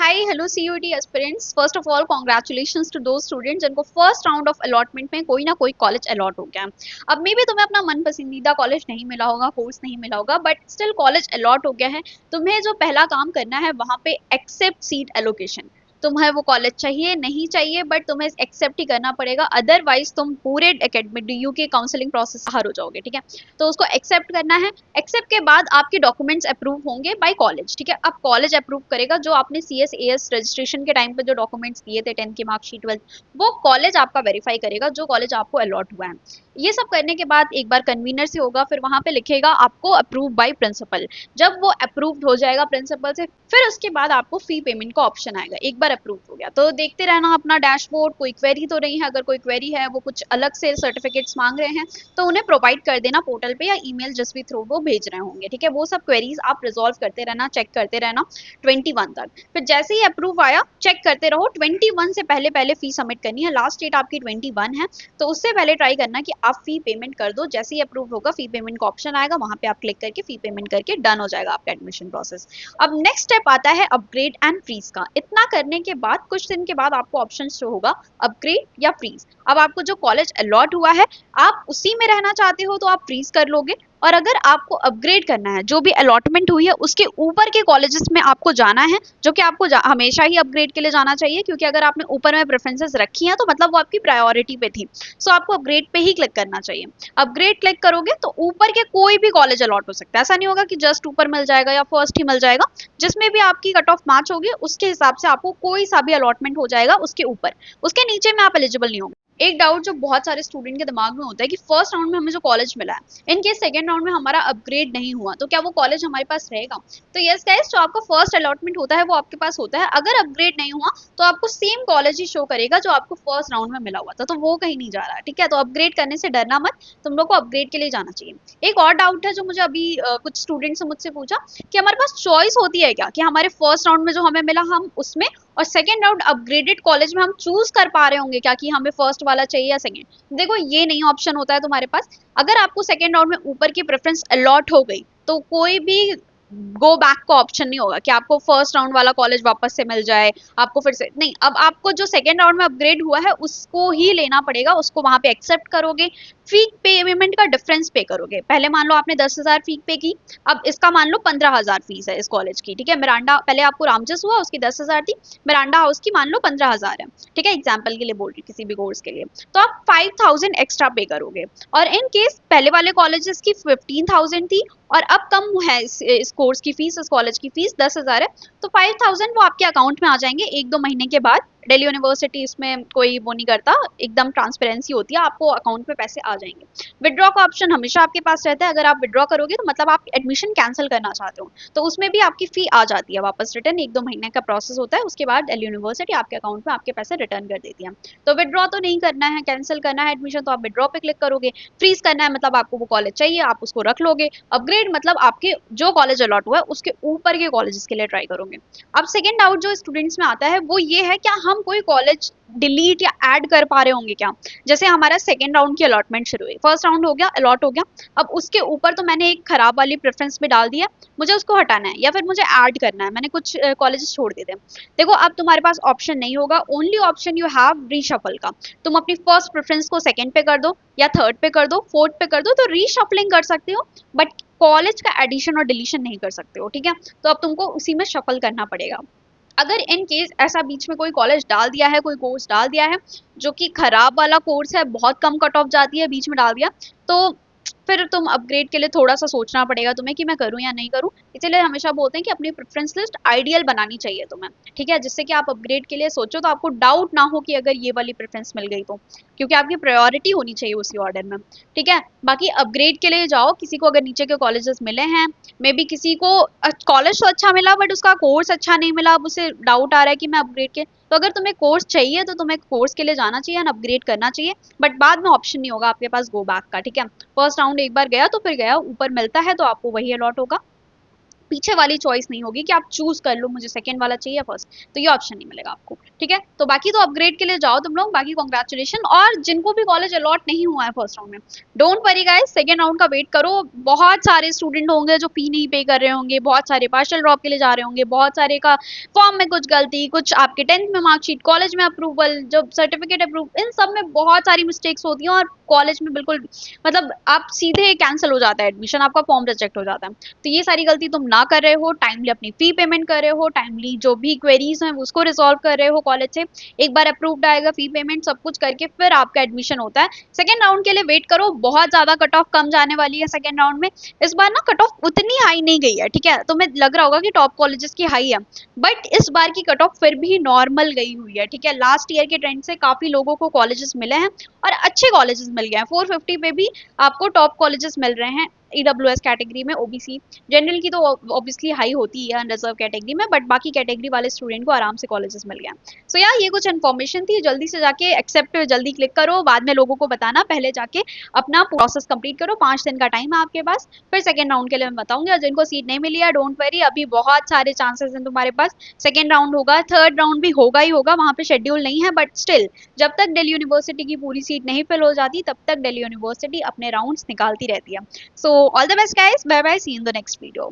Hi hello CUET aspirants. First of all congratulations to those students जिनको first round of allotment में कोई ना कोई कॉलेज अलॉट हो गया। अब मे भी तुम्हें अपना मन पसंदीदा कॉलेज नहीं मिला होगा, कोर्स नहीं मिला होगा, बट स्टिल कॉलेज अलॉट हो गया है। तुम्हें जो पहला काम करना है वहां पे एक्सेप्ट सीट एलोकेशन। तुम्हें वो कॉलेज चाहिए नहीं चाहिए, बट तुम्हें एक्सेप्ट ही करना पड़ेगा, अदरवाइज तुम पूरे एकेडमिक डीयू के काउंसलिंग प्रोसेस से बाहर हो जाओगे। ठीक है, तो उसको एक्सेप्ट करना है। एक्सेप्ट के बाद आपके डॉक्यूमेंट्स अप्रूव होंगे बाय कॉलेज। ठीक है, अब कॉलेज अप्रूव करेगा जो आपने CSAS रजिस्ट्रेशन के टाइम पे जो डॉक्यूमेंट्स दिए थे, 10th की मार्कशीट, 12th, वो कॉलेज आपका वेरीफाई करेगा जो कॉलेज आपको अलॉट हुआ है। ये सब करने के बाद एक बार कन्वीनर से होगा, फिर वहां पे लिखेगा आपको अप्रूव बाय प्रिंसिपल। जब वो अप्रूव्ड हो जाएगा प्रिंसिपल से, फिर उसके बाद आपको फी पेमेंट का ऑप्शन आएगा। एक बार अप्रूव हो गया तो देखते रहना अपना डैशबोर्ड, कोई क्वेरी तो नहीं है। अगर कोई क्वेरी है, वो कुछ अलग से सर्टिफिकेट्स मांग रहे हैं, तो उन्हें प्रोवाइड कर देना पोर्टल पे या ईमेल जिस भी थ्रू वो भेज रहे होंगे। ठीक है, वो सब क्वेरीज आप रिजॉल्व करते रहना, चेक करते रहना 21 तक। फिर जैसे ही अप्रूव आया चेक करते रहो। 21 से पहले पहले फी सबमिट करनी है। लास्ट डेट आपकी 21 है, तो उससे पहले ट्राई करना कि आप फी पेमेंट कर दो। जैसे ही अप्रूव होगा फी पेमेंट का ऑप्शन आएगा, वहां पे आप क्लिक करके फी पेमेंट करके डन हो जाएगा आपका एडमिशन प्रोसेस। अब नेक्स्ट स्टेप आता है अपग्रेड एंड फ्रीज का। इतना करने के बाद कुछ दिन के बाद आपको ऑप्शन शो होगा अपग्रेड या फ्रीज। अब आपको जो कॉलेज अलॉट हुआ है, आप उसी में रहना चाहते हो तो आप फ्रीज कर लोगे, और अगर आपको अपग्रेड करना है, जो भी अलॉटमेंट हुई है उसके ऊपर के कॉलेजेस में आपको जाना है, जो कि आपको हमेशा ही अपग्रेड के लिए जाना चाहिए, क्योंकि अगर आपने ऊपर में प्रेफरेंसेस रखी हैं तो मतलब वो आपकी प्रायोरिटी पे थी। सो आपको अपग्रेड पे ही क्लिक करना चाहिए। अपग्रेड क्लिक करोगे तो ऊपर के कोई भी कॉलेज अलॉट हो सकता है। ऐसा नहीं होगा कि जस्ट ऊपर मिल जाएगा या फर्स्ट ही मिल जाएगा। जिसमें भी आपकी कट ऑफ मैच होगी उसके हिसाब से आपको कोई सा भी अलॉटमेंट हो जाएगा उसके ऊपर। उसके नीचे में आप एलिजिबल नहीं होंगे। एक डाउट जो बहुत सारे स्टूडेंट के दिमाग में होता है कि फर्स्ट राउंड में हमें जो कॉलेज मिला है, इन केस सेकंड राउंड में हमारा अपग्रेड नहीं हुआ तो क्या वो कॉलेज हमारे पास रहेगा? तो यस गाइस, जो आपका फर्स्ट अलॉटमेंट होता है वो आपके पास होता है। अगर अपग्रेड नहीं हुआ तो आपको सेम कॉलेज ही शो करेगा जो आपको फर्स्ट राउंड में मिला हुआ था, तो वो कहीं नहीं जा रहा। ठीक है, तो अपग्रेड करने से डरना मत, तुम लोग को अपग्रेड के लिए जाना चाहिए। एक और डाउट है जो मुझे अभी कुछ स्टूडेंट्स ने मुझसे पूछा कि हमारे पास चॉइस होती है क्या, कि हमारे फर्स्ट राउंड में जो हमें मिला हम उसमें, और सेकेंड राउंड अपग्रेडेड कॉलेज में हम चूज कर पा रहे होंगे क्या कि हमें फर्स्ट वाला चाहिए या सेकेंड? देखो, ये नहीं ऑप्शन होता है तुम्हारे पास। अगर आपको सेकेंड राउंड में ऊपर की प्रेफरेंस अलॉट हो गई तो कोई भी गो बैक का ऑप्शन नहीं होगा कि आपको फर्स्ट राउंड वाला कॉलेज वापस से मिल जाए, आपको फिर से नहीं। अब आपको जो सेकेंड राउंड में अपग्रेड हुआ है उसको ही लेना पड़ेगा, उसको वहां पे एक्सेप्ट करोगे। फी पेमेंट का डिफरेंस पे करोगे। पहले मान लो आपने 10,000 फी पे की, अब इसका मान लो 15,000 फीस है इस कॉलेज की। ठीक है, मिरांडा पहले आपको रामजस हुआ, उसकी 10,000 थी, मिरांडा हाउस की मान लो 15,000 है। ठीक है, एग्जाम्पल के लिए बोल रही हूँ, किसी भी कोर्स के लिए। तो आप 5,000 एक्स्ट्रा पे करोगे। और इन केस पहले वाले कॉलेजेस की 15,000 थी और अब कम है इस कोर्स की फीस, इस कॉलेज की फीस 10,000 है, तो 5,000 वो आपके अकाउंट में आ जाएंगे 1-2 महीने के बाद। दिल्ली यूनिवर्सिटी इसमें कोई वो नहीं करता, एकदम ट्रांसपेरेंसी होती है, आपको अकाउंट में पैसे आ जाएंगे। विड्रॉ का ऑप्शन हमेशा आपके पास रहता है। अगर आप विड्रॉ करोगे तो मतलब आप एडमिशन कैंसिल करना चाहते हो, तो उसमें भी आपकी फी आ जाती है वापस रिटर्न। 1-2 महीने का प्रोसेस होता है, उसके बाद दिल्ली यूनिवर्सिटी आपके अकाउंट में आपके पैसे रिटर्न कर देती है। तो विड्रॉ तो नहीं करना है, कैंसिल करना है एडमिशन, तो आप विड्रॉ पे क्लिक करोगे। फ्रीज करना है मतलब आपको वो कॉलेज चाहिए, आप उसको रख लोगे। अपग्रेड मतलब आपके जो कॉलेज अलॉट हुआ है उसके ऊपर के कॉलेजेस के लिए ट्राई करोगे। अब सेकंड डाउट जो स्टूडेंट्स में आता है वो ये है, क्या हम कोई कॉलेज डिलीट या ऐड कर पा रहे होंगे क्या? जैसे हमारा सेकंड राउंड की अलॉटमेंट शुरू हुई, फर्स्ट राउंड हो गया, अलॉट हो गया, अब उसके ऊपर तो मैंने एक खराब वाली प्रेफरेंस में डाल दिया, मुझे उसको हटाना है या फिर मुझे ऐड करना है, मैंने कुछ कॉलेजेस छोड़ दिए थे। देखो, अब तुम्हारे पास ऑप्शन नहीं होगा, only option you have reshuffle का। तुम अपनी फर्स्ट प्रेफरेंस को सेकंड पे कर दो या थर्ड पे कर दो, फोर्थ पे कर दो, तो रीशफलिंग कर सकते हो, बट कॉलेज का एडिशन और डिलीशन नहीं कर सकते हो। ठीक है, तो अब तुमको उसी में शफल करना पड़ेगा। अगर इन केस ऐसा बीच में कोई कॉलेज डाल दिया है, कोई कोर्स डाल दिया है जो कि खराब वाला कोर्स है, बहुत कम कट ऑफ जाती है, बीच में डाल दिया, तो फिर तुम अपग्रेड के लिए थोड़ा सा सोचना पड़ेगा तुम्हें कि मैं करूं या नहीं करूं। इसलिए हमेशा बोलते हैं कि अपनी प्रेफरेंस लिस्ट आइडियल बनानी चाहिए तुम्हें। ठीक है, जिससे कि आप अपग्रेड के लिए सोचो तो आपको डाउट ना हो कि अगर ये वाली प्रेफरेंस मिल गई तो, क्योंकि आपकी प्रायोरिटी होनी चाहिए उसी ऑर्डर में। ठीक है, बाकी अपग्रेड के लिए जाओ, किसी को अगर नीचे के कॉलेजेस मिले हैं, मे बी किसी को कॉलेज तो अच्छा मिला बट उसका कोर्स अच्छा नहीं मिला, अब उसे डाउट आ रहा है कि मैं अपग्रेड के, तो अगर तुम्हें कोर्स चाहिए तो तुम्हें कोर्स के लिए जाना चाहिए एंड अपग्रेड करना चाहिए, बट बाद में ऑप्शन नहीं होगा आपके पास गो बैक का। ठीक है, फर्स्ट राउंड एक बार गया तो फिर गया, ऊपर मिलता है तो आपको वही अलॉट होगा। पीछे वाली चॉइस नहीं होगी कि आप चूज कर लो मुझे सेकंड वाला चाहिए या फर्स्ट, तो ये ऑप्शन नहीं मिलेगा आपको। ठीक है, तो बाकी तो अपग्रेड के लिए जाओ तुम लोग, बाकी कॉन्ग्रेचुलेशन। और जिनको भी कॉलेज अलॉट नहीं हुआ है फर्स्ट राउंड में, don't worry guys, second round का वेट करो। बहुत सारे स्टूडेंट होंगे जो फी नहीं पे कर रहे होंगे, बहुत सारे पार्शियल ड्रॉप के लिए जा रहे होंगे, बहुत सारे का फॉर्म में कुछ गलती, कुछ आपके 10th में मार्कशीट, कॉलेज में अप्रूवल, जब सर्टिफिकेट अप्रूव, इन सब में बहुत सारी मिस्टेक्स होती हैं, और कॉलेज में बिल्कुल मतलब आप सीधे कैंसिल हो जाता है एडमिशन, आपका फॉर्म रिजेक्ट हो जाता है। तो ये सारी गलती तुम ना कर रहे हो, टाइमली अपनी फी पेमेंट कर रहे हो, टाइमली जो भी क्वेरीज हैं उसको रिजॉल्व कर रहे हो कॉलेज से, एक बार अप्रूव्ड आएगा, फी पेमेंट सब कुछ करके फिर आपका एडमिशन होता है। सेकेंड राउंड के लिए वेट करो, बहुत ज्यादा कट ऑफ कम जाने वाली है सेकेंड राउंड में। इस बार ना कट ऑफ उतनी हाई नहीं गई है, ठीक है, तुम्हें लग रहा होगा कि टॉप कॉलेजेस की हाई है, बट इस बार की कट ऑफ फिर भी नॉर्मल गई हुई है। ठीक है, लास्ट ईयर के ट्रेंड से काफी लोगों को कॉलेजेस मिले हैं, और अच्छे कॉलेजेस मिल गए हैं। 450 पे भी आपको टॉप कॉलेजेस मिल रहे हैं ईडब्ल्यूएस कैटेगरी में। ओबीसी जनरल की तो ऑब्वियसली हाई होती है अनरिजर्व कैटेगरी में, बट बाकी कैटेगरी वाले स्टूडेंट को आराम से कॉलेजेस मिल गए। सो यार ये कुछ इन्फॉर्मेशन थी, जल्दी से जाके एक्सेप्ट जल्दी क्लिक करो, बाद में लोगों को बताना, पहले जाके अपना प्रोसेस कंप्लीट करो। 5 दिन का टाइम है आपके पास, फिर सेकेंड राउंड के लिए मैं बताऊंगी। और जिनको सीट नहीं मिली है डोंट वरी, अभी बहुत सारे चांसेस हैं तुम्हारे पास। सेकेंड राउंड होगा, थर्ड राउंड भी होगा ही होगा, वहां पे शेड्यूल नहीं है, बट स्टिल जब तक दिल्ली यूनिवर्सिटी की पूरी सीट नहीं फिल हो जाती तब तक दिल्ली यूनिवर्सिटी अपने राउंड्स निकालती रहती है। So all the best guys. Bye bye. See you in the next video.